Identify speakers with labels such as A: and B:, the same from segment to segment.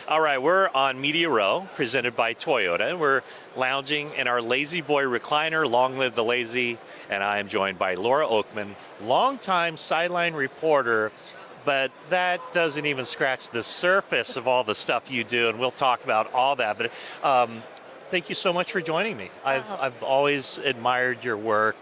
A: All right, we're on Media Row, presented by Toyota. We're lounging in our Lazy Boy recliner. Long live the lazy. And I am joined by Laura Okmin, longtime sideline reporter, but that doesn't even scratch the surface of all the stuff you do, and we'll talk about all that. But thank you so much for joining me. I've always admired your work.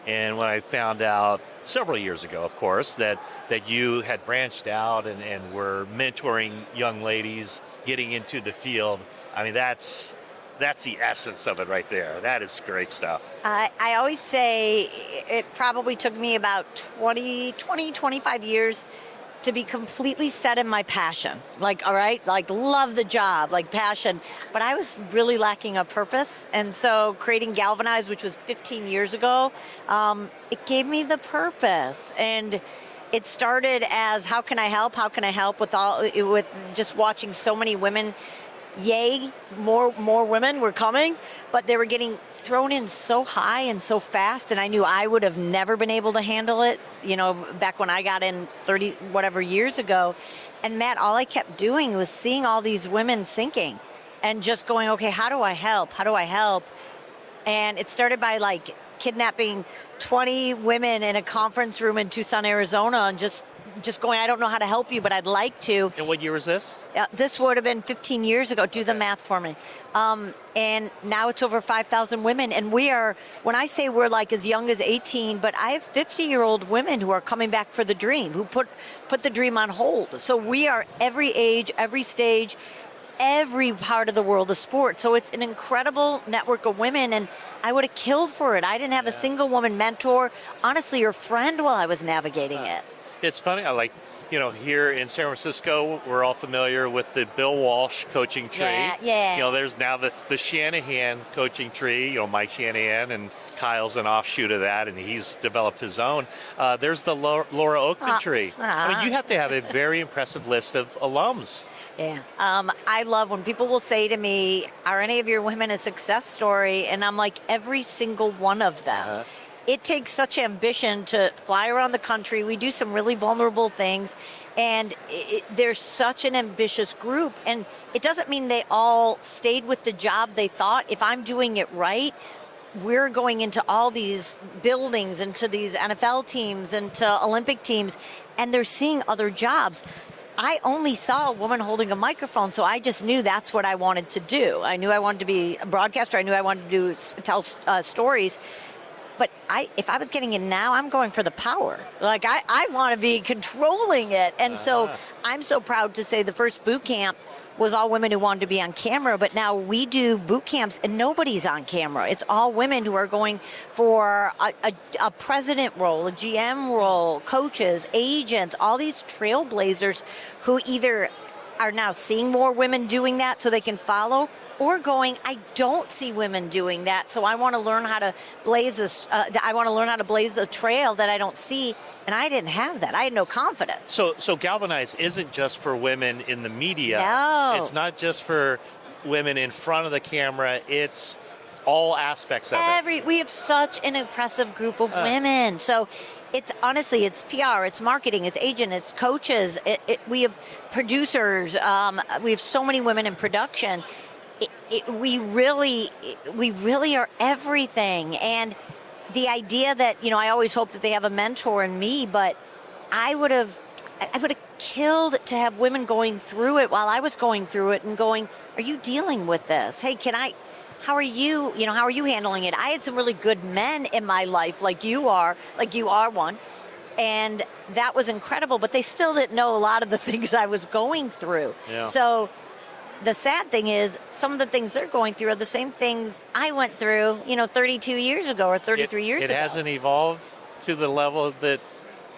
A: And when I found out several years ago, of course, that you had branched out and were mentoring young ladies getting into the field, I mean, that's the essence of it right there. That is great stuff.
B: I always say it probably took me about 25 years to be completely set in my passion. Like, all right, like love the job, like passion. But I was really lacking a purpose. And so creating GALvanize, which was 15 years ago, it gave me the purpose. And it started as, how can I help? How can I help with just watching so many women. Yay, more women were coming, but they were getting thrown in so high and so fast, and I knew I would have never been able to handle it, back when I got in 30 whatever years ago. And Matt, all I kept doing was seeing all these women sinking and just going, okay, how do I help? How do I help? And it started by like kidnapping 20 women in a conference room in Tucson, Arizona, and just going, I don't know how to help you, but I'd like to.
A: And what year was this?
B: This would have been 15 years ago. Do the math for me. And now it's over 5,000 women. And we are, when I say we're like as young as 18, but I have 50-year-old women who are coming back for the dream, who put the dream on hold. So we are every age, every stage, every part of the world of sports. So it's an incredible network of women, and I would have killed for it. I didn't have a single woman mentor, honestly, or friend while I was navigating it.
A: It's funny, here in San Francisco, we're all familiar with the Bill Walsh coaching tree.
B: Yeah.
A: There's now the Shanahan coaching tree, Mike Shanahan, and Kyle's an offshoot of that, and he's developed his own. There's the Laura Okmin tree. I mean, you have to have a very impressive list of alums.
B: Yeah. I love when people will say to me, are any of your women a success story? And I'm like, every single one of them. It takes such ambition to fly around the country. We do some really vulnerable things, and there's such an ambitious group. And it doesn't mean they all stayed with the job they thought. If I'm doing it right, we're going into all these buildings, into these NFL teams, into Olympic teams, and they're seeing other jobs. I only saw a woman holding a microphone, so I just knew that's what I wanted to do. I knew I wanted to be a broadcaster. I knew I wanted to tell stories. But if I was getting in now, I'm going for the power. Like, I want to be controlling it. And so I'm so proud to say the first boot camp was all women who wanted to be on camera. But now we do boot camps and nobody's on camera. It's all women who are going for a president role, a GM role, coaches, agents, all these trailblazers who either are now seeing more women doing that so they can follow, or going, I don't see women doing that, so I want to learn how to blaze a trail that I don't see, and I didn't have that. I had no confidence.
A: So GALvanize isn't just for women in the media.
B: No.
A: It's not just for women in front of the camera. It's all aspects of it.
B: We have such an impressive group of women. So it's honestly, it's PR, it's marketing, it's agent, it's coaches. We have producers. We have so many women in production. We really are everything. And the idea that, I always hope that they have a mentor in me, but I would have killed to have women going through it while I was going through it and going, are you dealing with this? Hey, how are you handling it? I had some really good men in my life, like you are one. And that was incredible, but they still didn't know a lot of the things I was going through.
A: Yeah.
B: So the sad thing is, some of the things they're going through are the same things I went through, 32 years ago or 33 years ago.
A: It hasn't evolved to the level that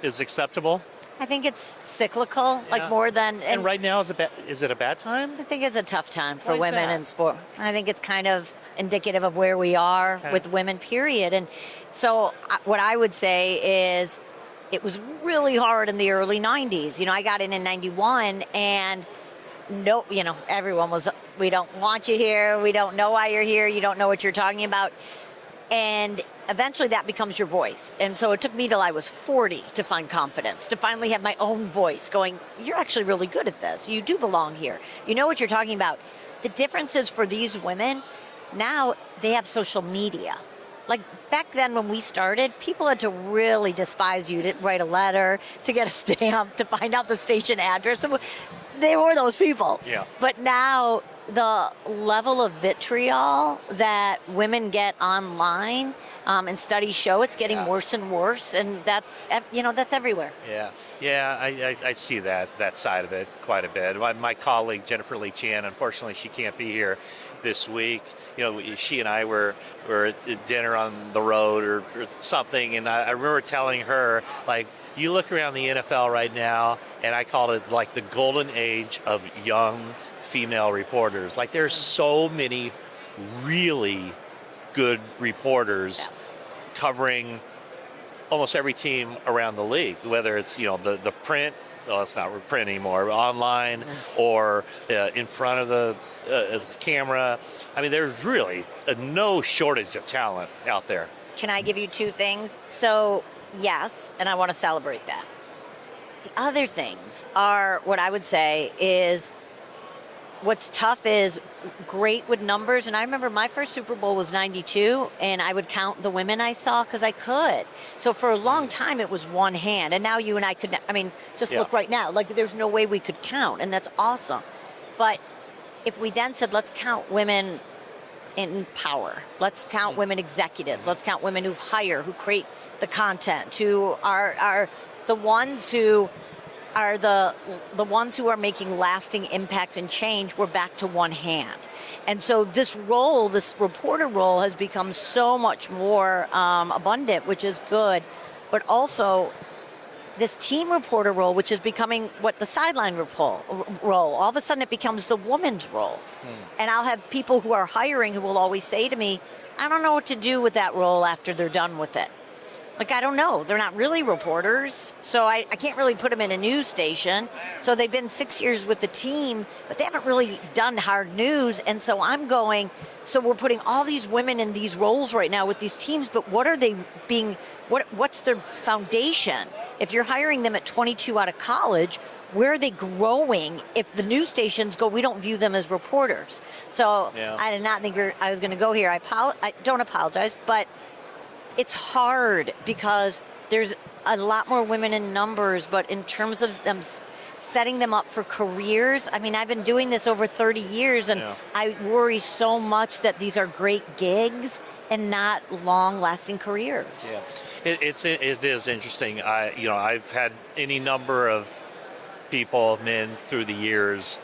A: is acceptable?
B: I think it's cyclical, like more than...
A: And right now, is it a bad time?
B: I think it's a tough time for
A: Why is
B: women
A: that?
B: in sport. I think it's kind of indicative of where we are with women, period. And so what I would say is it was really hard in the early 90s. I got in 91, and everyone was, we don't want you here, we don't know why you're here, you don't know what you're talking about. And eventually that becomes your voice. And so it took me till I was 40 to find confidence, to finally have my own voice going, you're actually really good at this. You do belong here. You know what you're talking about. The difference is for these women, now they have social media. Like back then when we started, people had to really despise you to write a letter, to get a stamp, to find out the station address. So they were those people.
A: Yeah.
B: But now the level of vitriol that women get online, and studies show it's getting worse and worse, and that's everywhere.
A: I see that side of it quite a bit. My colleague Jennifer Lee Chan, unfortunately she can't be here this week. She and I were at dinner on the road or something, and I remember telling her, like, you look around the NFL right now, and I call it like the golden age of young female reporters. Like, there's so many really good reporters covering almost every team around the league, whether it's the print, well, it's not print anymore, online, or in front of the camera. I mean, there's really no shortage of talent out there.
B: Can I give you two things? So yes, and I want to celebrate that. The other things are, what I would say is, what's tough is great with numbers. And I remember my first Super Bowl was 92, and I would count the women I saw because I could. So for a long time, it was one hand. And now you and I could, look right now. Like, there's no way we could count, and that's awesome. But if we then said, let's count women in power, let's count women executives, let's count women who hire, who create the content, who are the ones who are the ones who are making lasting impact and change, we're back to one hand. And so this role, this reporter role, has become so much more abundant, which is good. But also this team reporter role, which is becoming what the sideline role. All of a sudden it becomes the woman's role. And I'll have people who are hiring who will always say to me, I don't know what to do with that role after they're done with it. Like, I don't know. They're not really reporters, so I can't really put them in a news station. So they've been 6 years with the team, but they haven't really done hard news. And so I'm going, so we're putting all these women in these roles right now with these teams, but what are they being, what's their foundation? If you're hiring them at 22 out of college, where are they growing if the news stations go, we don't view them as reporters? So I did not think I was going to go here. I don't apologize, but it's hard because there's a lot more women in numbers, but in terms of them setting them up for careers, I mean, I've been doing this over 30 years, and I worry so much that these are great gigs and not long-lasting careers.
A: Yeah, it is interesting. I've had any number of people, men, through the years.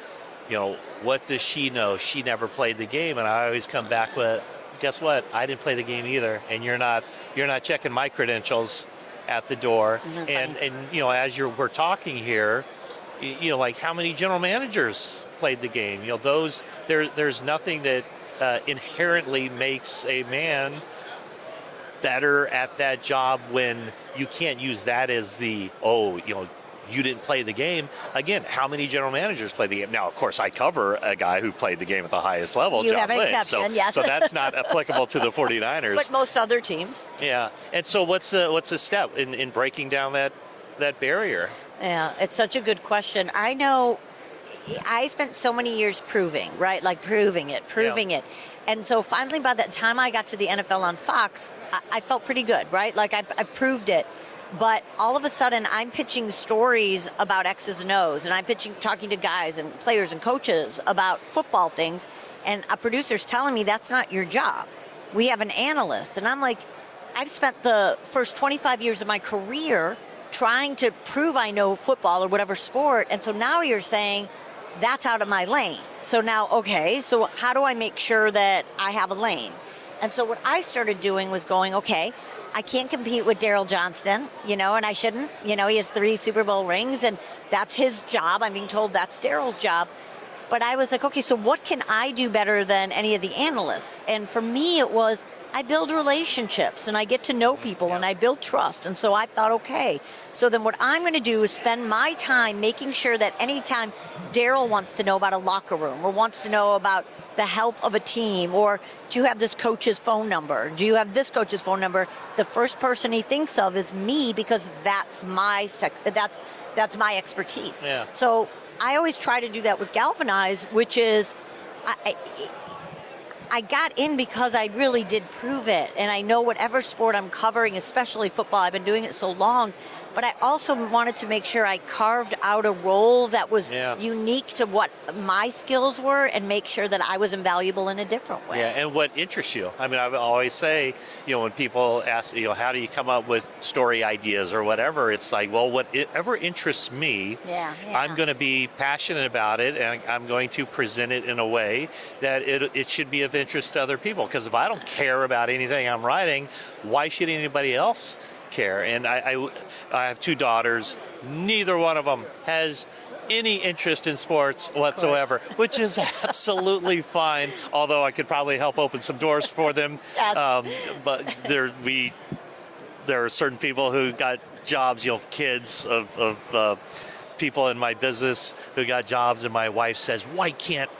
A: What does she know? She never played the game, and I always come back with, guess what? I didn't play the game either, and you're not checking my credentials at the door. And as we're talking here, like, how many general managers played the game? There's nothing that inherently makes a man better at that job when you can't use that as the you didn't play the game. Again, how many general managers play the game? Now, of course, I cover a guy who played the game at the highest level,
B: You
A: John
B: have an
A: Lynch,
B: exception, yes.
A: So that's not applicable to the 49ers.
B: But most other teams.
A: Yeah. And so what's a step in breaking down that barrier?
B: Yeah, it's such a good question. I know I spent so many years proving, right? Like proving it. And so finally, by the time I got to the NFL on Fox, I felt pretty good, right? Like I've proved it. But all of a sudden, I'm pitching stories about X's and O's, and I'm talking to guys and players and coaches about football things, and a producer's telling me that's not your job. We have an analyst. And I'm like, I've spent the first 25 years of my career trying to prove I know football or whatever sport, and so now you're saying that's out of my lane. So now, okay, so how do I make sure that I have a lane? And so what I started doing was going, okay, I can't compete with Daryl Johnston, and I shouldn't. He has 3 Super Bowl rings, and that's his job. I'm being told that's Daryl's job. But I was like, okay, so what can I do better than any of the analysts? And for me, it was I build relationships and I get to know people and I build trust. And so I thought, okay, so then what I'm going to do is spend my time making sure that anytime Daryl wants to know about a locker room or wants to know about the health of a team, or do you have this coach's phone number? Do you have this coach's phone number? The first person he thinks of is me, because that's my that's my expertise.
A: Yeah.
B: So I always try to do that with GALvanize, which is I got in because I really did prove it. And I know whatever sport I'm covering, especially football, I've been doing it so long, but I also wanted to make sure I carved out a role that was unique to what my skills were and make sure that I was invaluable in a different way.
A: Yeah, and what interests you. I mean, I always say, when people ask, how do you come up with story ideas or whatever, it's like, well, whatever interests me, I'm going to be passionate about it, and I'm going to present it in a way that it should be of interest to other people. Because if I don't care about anything I'm writing, why should anybody else care? And I have 2 daughters. Neither one of them has any interest in sports whatsoever, which is absolutely fine. Although I could probably help open some doors for them. But there are certain people who got jobs, kids of people in my business who got jobs, and my wife says, why can't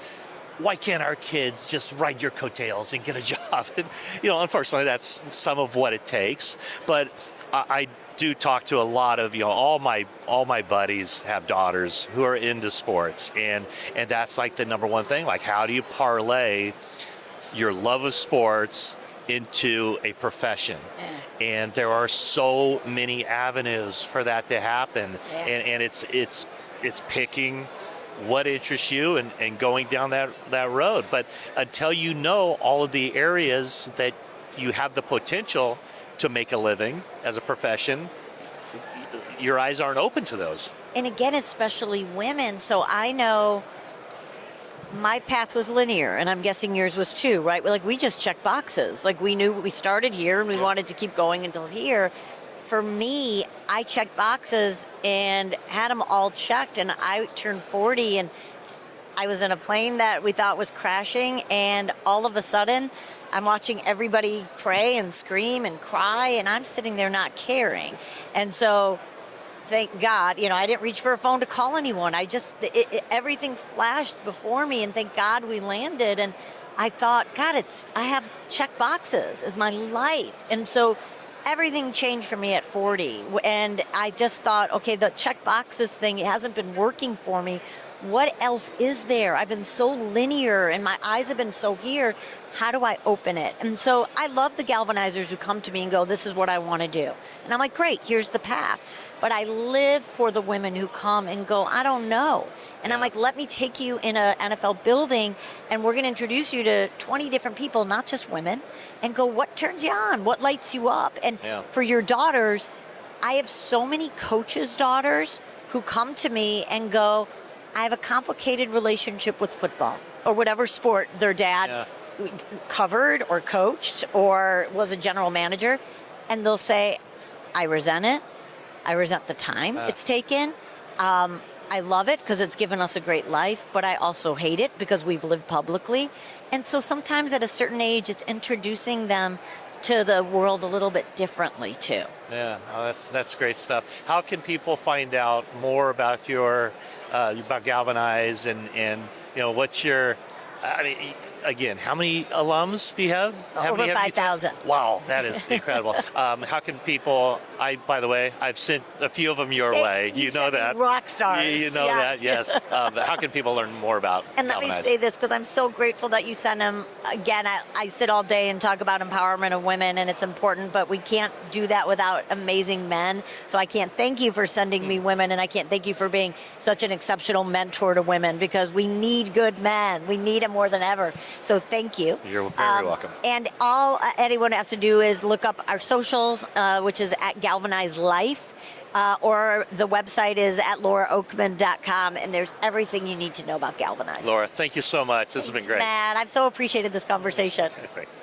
A: our kids just ride your coattails and get a job? And, unfortunately, that's some of what it takes. But I do talk to a lot of, all my buddies have daughters who are into sports, and that's like the number one thing. Like, how do you parlay your love of sports into a profession? And there are so many avenues for that to happen, and it's picking what interests you and going down that road. But until you know all of the areas that you have the potential to make a living as a profession, your eyes aren't open to those.
B: And again, especially women. So I know my path was linear, and I'm guessing yours was too, right? Like, we just checked boxes. Like, we knew we started here and we wanted to keep going until here. For me, I checked boxes and had them all checked, and I turned 40 and I was in a plane that we thought was crashing, and all of a sudden I'm watching everybody pray and scream and cry, and I'm sitting there not caring. And so thank God, I didn't reach for a phone to call anyone. I just, everything flashed before me, and thank God we landed. And I thought, God, I have check boxes as my life. And so everything changed for me at 40. And I just thought, okay, the check boxes thing, it hasn't been working for me. What else is there? I've been so linear and my eyes have been so here. How do I open it? And so I love the galvanizers who come to me and go, this is what I want to do. And I'm like, great, here's the path. But I live for the women who come and go, I don't know. And I'm like, let me take you in an NFL building, and we're going to introduce you to 20 different people, not just women, and go, what turns you on? What lights you up? And for your daughters, I have so many coaches' daughters who come to me and go, I have a complicated relationship with football or whatever sport their dad covered or coached or was a general manager. And they'll say, I resent it. I resent the time it's taken. I love it because it's given us a great life, but I also hate it because we've lived publicly. And so sometimes at a certain age, it's introducing them to the world a little bit differently too.
A: Yeah, that's great stuff. How can people find out more about about GALvanize and what's your? I mean, again, how many alums do you have?
B: Over 5,000.
A: Wow, that is incredible. How can people? By the way, I've sent a few of them your way. You know that.
B: Rock stars.
A: You know that, yes. How can people learn more about
B: And
A: GALvanize?
B: let me say this, because I'm so grateful that you send them. Again, I sit all day and talk about empowerment of women, and it's important, but we can't do that without amazing men. So I can't thank you for sending me women, and I can't thank you for being such an exceptional mentor to women, because we need good men. We need them more than ever. So thank you.
A: You're very welcome.
B: And all anyone has to do is look up our socials, which is at GALvanize Life, or the website is at lauraokmin.com, and there's everything you need to know about GALvanize.
A: Laura, thank you so much. This has been great.
B: Matt, I've so appreciated this conversation.
A: Thanks.